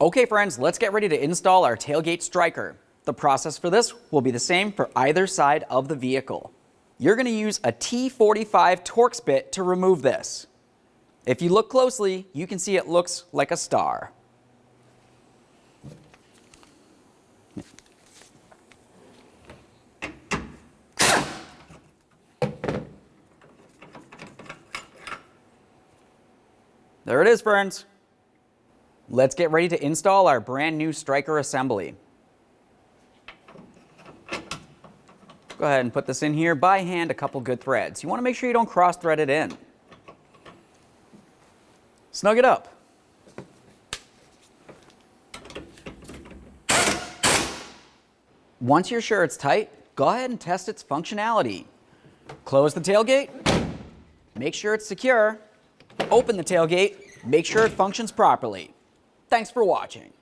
Okay friends, let's get ready to install our tailgate striker. The process for this will be the same for either side of the vehicle. You're going to use a T45 Torx bit to remove this. If you look closely, you can see it looks like a star. There it is, friends. Let's get ready to install our brand new striker assembly. Go ahead and put this in here by hand, a couple good threads. You want to make sure you don't cross thread it in. Snug it up. Once you're sure it's tight, go ahead and test its functionality. Close the tailgate, make sure it's secure, open the tailgate, make sure it functions properly. Thanks for watching.